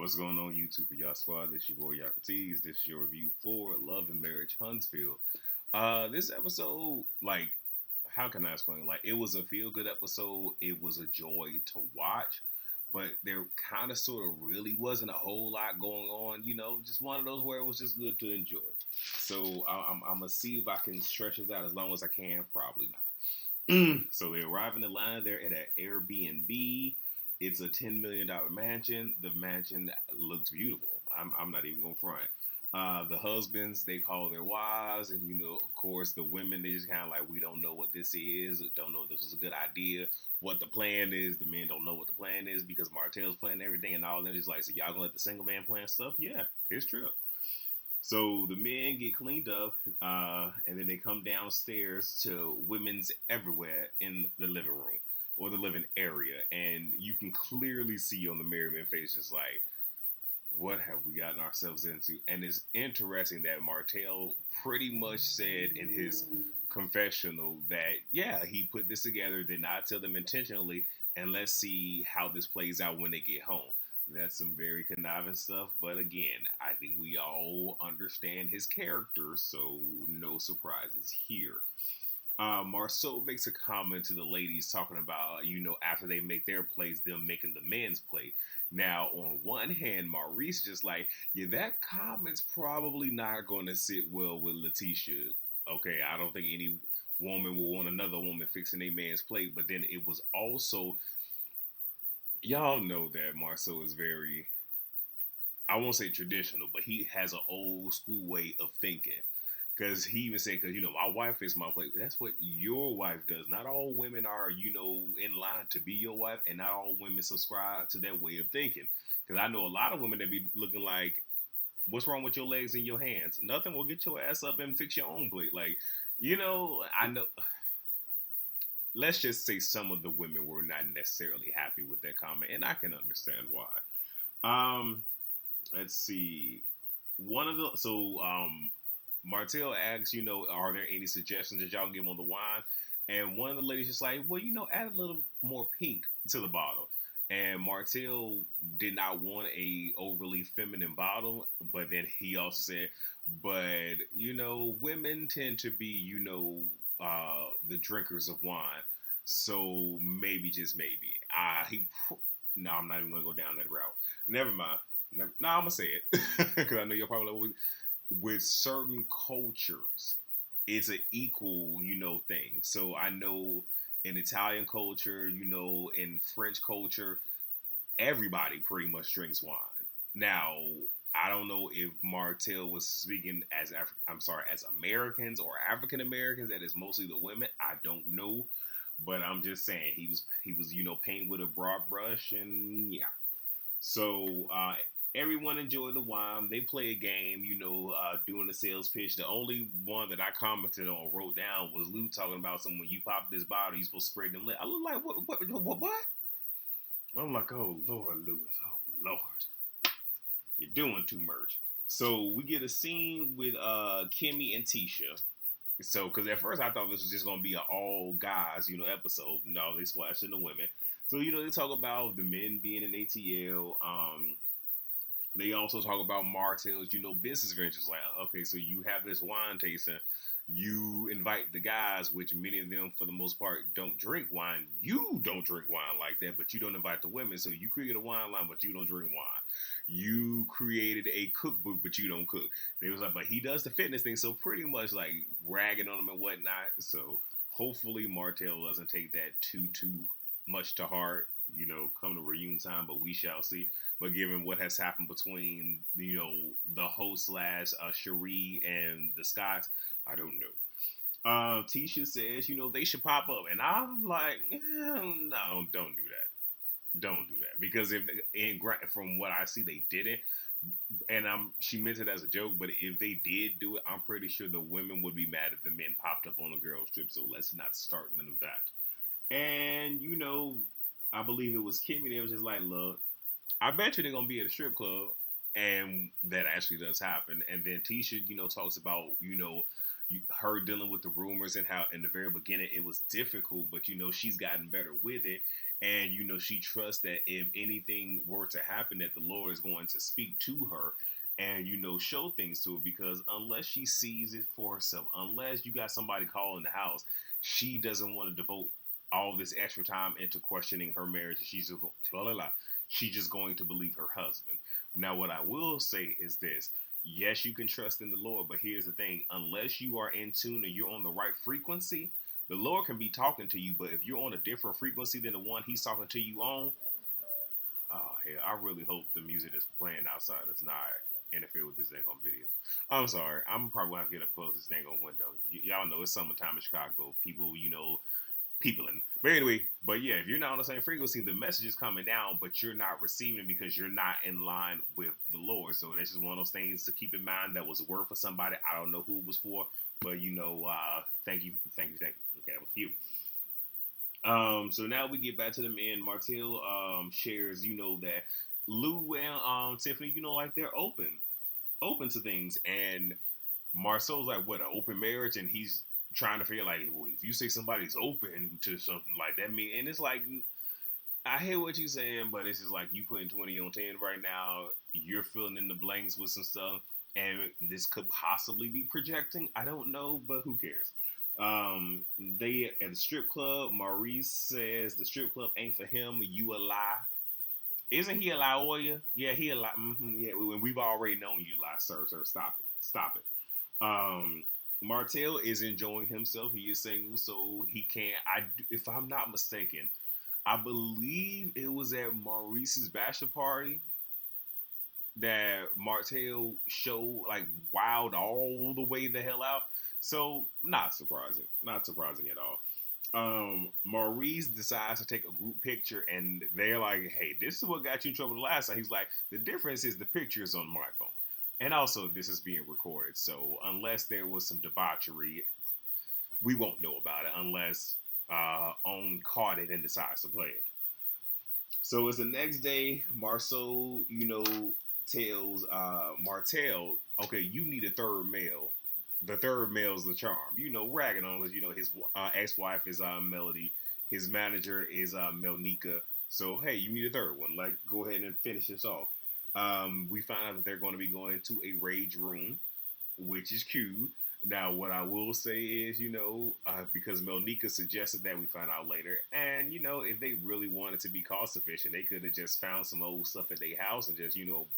What's going on, YouTube? Y'all squad, this your boy Yakatees. This is your review for Love and Marriage Huntsville. This episode, like, how can I explain? Like, it was a feel-good episode. It was a joy to watch, but there kind of, sort of, really wasn't a whole lot going on. Just one of those where it was just good to enjoy. So I'm gonna see if I can stretch this out as long as I can. Probably not. So they arrive in Atlanta. They're at an Airbnb. It's a $10 million mansion. The mansion looks beautiful. I'm not even going to front. The husbands, they call their wives. And, of course, the women, they just kind of like, we don't know what this is. Don't know if this is a good idea. What the plan is. The men don't know what the plan is because Martel's planning everything. And all of them just like, so y'all going to let the single man plan stuff? Yeah, here's true. So the men get cleaned up, and then they come downstairs to women's everywhere in the living room or the living area, and you can clearly see on the married men face just like, what have we gotten ourselves into? And it's interesting that Martel pretty much said in his confessional that, yeah, he put this together, did not tell them intentionally, and let's see how this plays out when they get home. That's some very conniving stuff, but again, I think we all understand his character, so no surprises here. Marceau makes a comment to the ladies talking about, after they make their plays, them making the men's play. Now, on one hand, Maurice just like, yeah, that comment's probably not going to sit well with Letitia. Okay, I don't think any woman will want another woman fixing a man's plate. But then it was also, y'all know that Marceau is very, I won't say traditional, but he has an old school way of thinking. Because he even said, because, my wife is my plate. That's what your wife does. Not all women are, in line to be your wife, and not all women subscribe to that way of thinking. Because I know a lot of women that be looking like, what's wrong with your legs and your hands? Nothing. Will get your ass up and fix your own plate. Like, I know. Let's just say some of the women were not necessarily happy with that comment, and I can understand why. Let's see. Martel asks, are there any suggestions that y'all give on the wine? And one of the ladies just like, well, add a little more pink to the bottle. And Martel did not want a overly feminine bottle, but then he also said, but, women tend to be, the drinkers of wine. So maybe, just maybe. No, I'm not even going to go down that route. Never mind. No, I'm going to say it. Because I know you're probably like, with certain cultures, it's an equal, thing. So I know in Italian culture, in French culture, everybody pretty much drinks wine. Now, I don't know if Martel was speaking as as Americans or African Americans. That is mostly the women. I don't know, but I'm just saying he was painting with a broad brush, and yeah. So everyone enjoyed the wine. They play a game, doing the sales pitch. The only one that I commented on or wrote down was Lou talking about when you pop this bottle, you're supposed to spread them lips. I look like, what? I'm like, oh, Lord, Lewis. Oh, Lord. You're doing too much. So we get a scene with Kimmy and Tisha. So, because at first I thought this was just going to be an all guys, episode. No, they splashed in the women. So, they talk about the men being in ATL. They also talk about Martel's, business ventures. Like, okay, so you have this wine tasting. You invite the guys, which many of them, for the most part, don't drink wine. You don't drink wine like that, but you don't invite the women. So you create a wine line, but you don't drink wine. You created a cookbook, but you don't cook. They was like, but he does the fitness thing. So pretty much like ragging on them and whatnot. So hopefully Martel doesn't take that too much to heart, come to reunion time, but we shall see. But given what has happened between, the host / Cherie and the Scotts, I don't know. Tisha says, they should pop up. And I'm like, no, don't do that. Don't do that. Because from what I see, they didn't. And she meant it as a joke, but if they did do it, I'm pretty sure the women would be mad if the men popped up on a girls trip. So let's not start none of that. And, I believe it was Kimmy that was just like, look, I bet you they're going to be at a strip club. And that actually does happen. And then Tisha, talks about, her dealing with the rumors and how in the very beginning it was difficult, but she's gotten better with it, and she trusts that if anything were to happen, that the Lord is going to speak to her and show things to her, because unless she sees it for herself, unless you got somebody calling the house, she doesn't want to devote all this extra time into questioning her marriage. She's just going to believe her husband. Now, what I will say is this: yes, you can trust in the Lord, but here's the thing: unless you are in tune and you're on the right frequency, the Lord can be talking to you, but if you're on a different frequency than the one He's talking to you on, oh hell, I really hope the music that's playing outside is not interfere with this dang on video. I'm sorry, I'm probably gonna have to get up and close this dang on window. Y'all know it's summertime in Chicago. People, peopling. But anyway, yeah, if you're not on the same frequency, the message is coming down, but you're not receiving it because you're not in line with the Lord. So that's just one of those things to keep in mind. That was a word for somebody. I don't know who it was for, but thank you. Okay, that was you. So now we get back to the men. Martell shares, that Lou and Tiffany, like they're open to things, and Marcel's like, what, an open marriage, and he's trying to figure like, well, if you say somebody's open to something like that, and it's like, I hear what you're saying, but it's just like you putting 20 on 10 right now. You're filling in the blanks with some stuff, and this could possibly be projecting. I don't know, but who cares? They at the strip club. Maurice says the strip club ain't for him. You a lie. Isn't he a lie? Yeah, he a lie. Yeah, we've already known you lie, sir. Stop it. Martell is enjoying himself. He is single, so he can't. If I'm not mistaken, I believe it was at Maurice's bachelor party that Martell showed like wowed all the way the hell out. So not surprising at all. Maurice decides to take a group picture, and they're like, "Hey, this is what got you in trouble the last time." He's like, "The difference is the picture is on my phone, and also this is being recorded. So unless there was some debauchery, we won't know about it unless Own caught it and decides to play it." So it's the next day. Marceau, tells Martell, "Okay, you need a third male. The third male's the charm." Ragging on because his ex-wife is Melody, his manager is Melnika. So hey, you need a third one. Like, go ahead and finish this off. We find out that they're going to be going to a rage room, which is cute. Now, what I will say is, because Melnika suggested that, we find out later, and if they really wanted to be cost efficient, they could have just found some old stuff at their house and just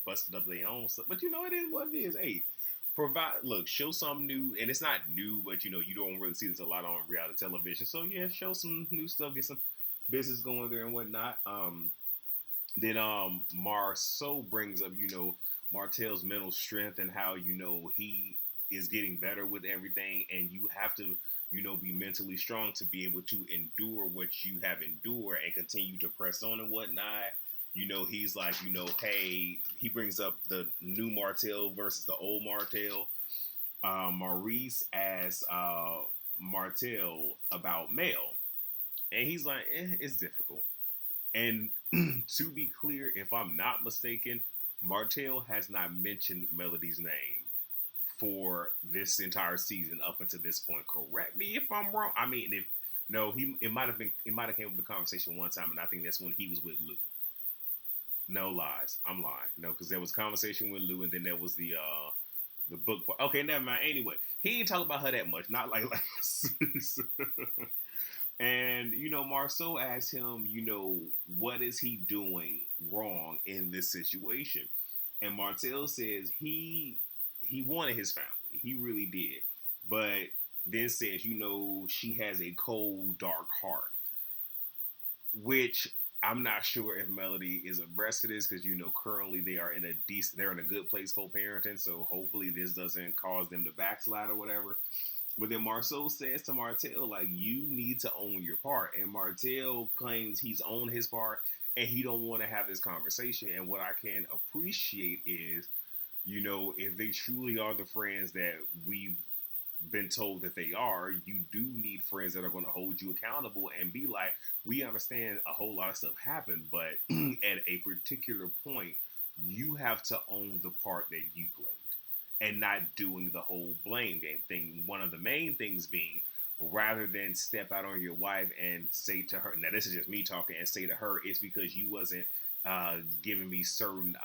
busted up their own stuff. But it is what it is. Hey, show something new, and it's not new, but you don't really see this a lot on reality television. So yeah, show some new stuff, get some business going there and whatnot. Then Marceau brings up Martell's mental strength and how he is getting better with everything, and you have to be mentally strong to be able to endure what you have endured and continue to press on and whatnot. He's like, hey, he brings up the new Martell versus the old Martell. Maurice asks Martell about Mel, and he's like, it's difficult. And to be clear, if I'm not mistaken, Martell has not mentioned Melody's name for this entire season up until this point. Correct me if I'm wrong. I mean, it might have came up with the conversation one time, and I think that's when he was with Lou. No lies, I'm lying. No, because there was conversation with Lou, and then there was the book part. Okay, never mind. Anyway, he didn't talk about her that much. Not like And Marceau asked him, what is he doing wrong in this situation? And Martell says he wanted his family. He really did. But then says, she has a cold, dark heart. Which I'm not sure if Melody is abreast of this because, currently they're in a good place co-parenting. So hopefully this doesn't cause them to backslide or whatever. But then Marceau says to Martell, like, you need to own your part. And Martell claims he's owned his part and he don't want to have this conversation. And what I can appreciate is, if they truly are the friends that we've been told that they are, you do need friends that are going to hold you accountable and be like, we understand a whole lot of stuff happened, but at a particular point, you have to own the part that you played. and not doing the whole blame game thing. One of the main things being, rather than step out on your wife and say to her, now this is just me talking, and say to her, it's because you wasn't giving me certain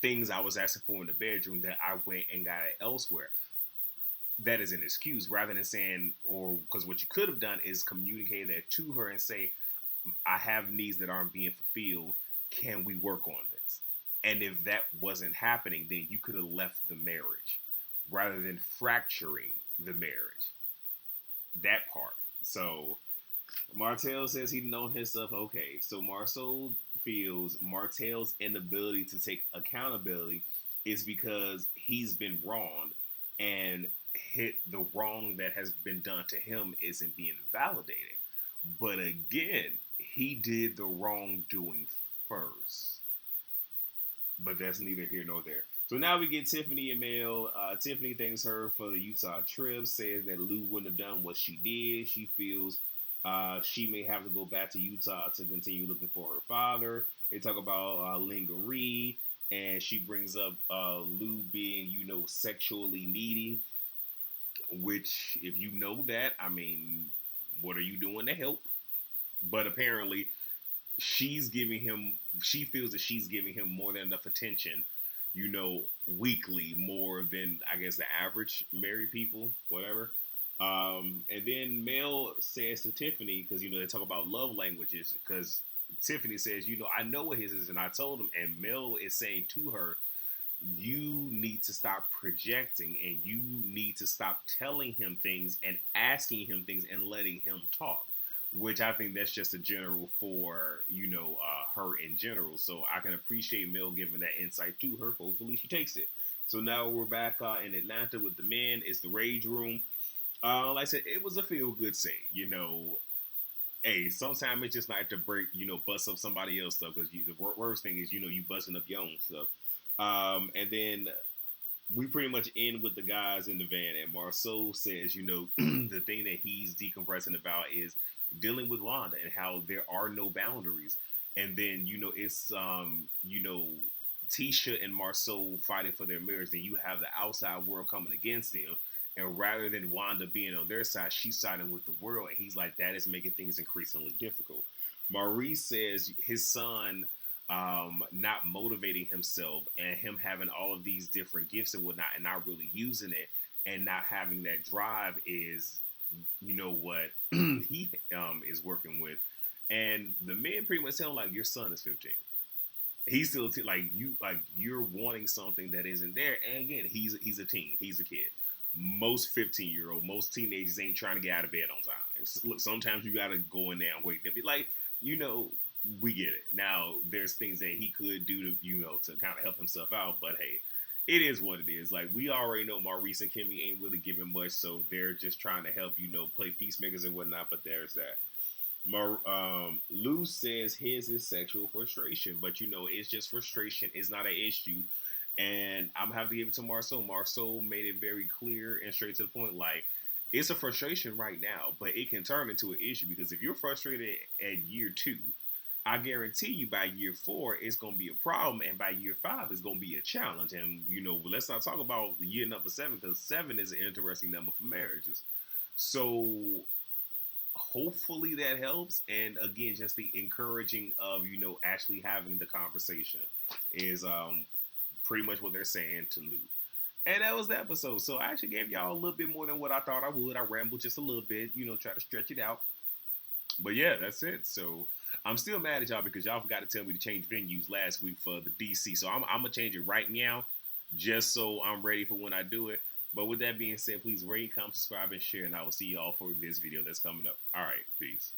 things I was asking for in the bedroom that I went and got it elsewhere. That is an excuse, rather than saying, or because what you could have done is communicate that to her and say, I have needs that aren't being fulfilled. Can we work on this? And if that wasn't happening, then you could have left the marriage rather than fracturing the marriage. That part. So Martel says he known his stuff. Okay, so Marcel feels Martel's inability to take accountability is because he's been wronged, and the wrong that has been done to him isn't being validated. But again, he did the wrongdoing first. But that's neither here nor there. So now we get Tiffany and Mel. Tiffany thanks her for the Utah trip, says that Lou wouldn't have done what she did. She feels she may have to go back to Utah to continue looking for her father. They talk about lingerie, and she brings up Lou being, sexually needy, which, if you know that, I mean, what are you doing to help? But apparently, she feels that she's giving him more than enough attention, weekly, more than, I guess, the average married people, whatever. And then Mel says to Tiffany, because, they talk about love languages, because Tiffany says, I know what his is, and I told him, and Mel is saying to her, you need to stop projecting, and you need to stop telling him things and asking him things and letting him talk. Which I think that's just a general for, her in general. So I can appreciate Mel giving that insight to her. Hopefully she takes it. So now we're back in Atlanta with the men. It's the Rage Room. Like I said, it was a feel-good scene. Hey, sometimes it's just not to break, bust up somebody else's stuff. Because the worst thing is, you busting up your own stuff. And then we pretty much end with the guys in the van. And Marcel says, the thing that he's decompressing about is dealing with Wanda and how there are no boundaries. And then, it's, Tisha and Marcel fighting for their marriage. Then you have the outside world coming against them. And rather than Wanda being on their side, she's siding with the world. And he's like, that is making things increasingly difficult. Maurice says his son not motivating himself and him having all of these different gifts and whatnot and not really using it and not having that drive is, what he is working with. And the men pretty much tell him, like, your son is 15. He's still you're wanting something that isn't there. And again, he's a teen. He's a kid. Most 15-year-old, most teenagers ain't trying to get out of bed on time. Look, sometimes you got to go in there and wake them. Like, we get it. Now, there's things that he could do to, to kind of help himself out. But hey, it is what it is. Like, we already know Maurice and Kimmy ain't really giving much, so they're just trying to help, play peacemakers and whatnot. But there's that. Lou says his is sexual frustration, but it's just frustration. It's not an issue. And I'm having to give it to Marcel. Marcel made it very clear and straight to the point. Like, it's a frustration right now, but it can turn into an issue because if you're frustrated at year 2, I guarantee you by year 4, it's going to be a problem. And by year 5, it's going to be a challenge. And, let's not talk about year number 7 because 7 is an interesting number for marriages. So hopefully that helps. And again, just the encouraging of, actually having the conversation is pretty much what they're saying to Lou. And that was the episode. So I actually gave y'all a little bit more than what I thought I would. I rambled just a little bit, try to stretch it out. But yeah, that's it. So I'm still mad at y'all because y'all forgot to tell me to change venues last week for the DC. So I'm going to change it right now just so I'm ready for when I do it. But with that being said, please rate, comment, subscribe, and share. And I will see y'all for this video that's coming up. All right. Peace.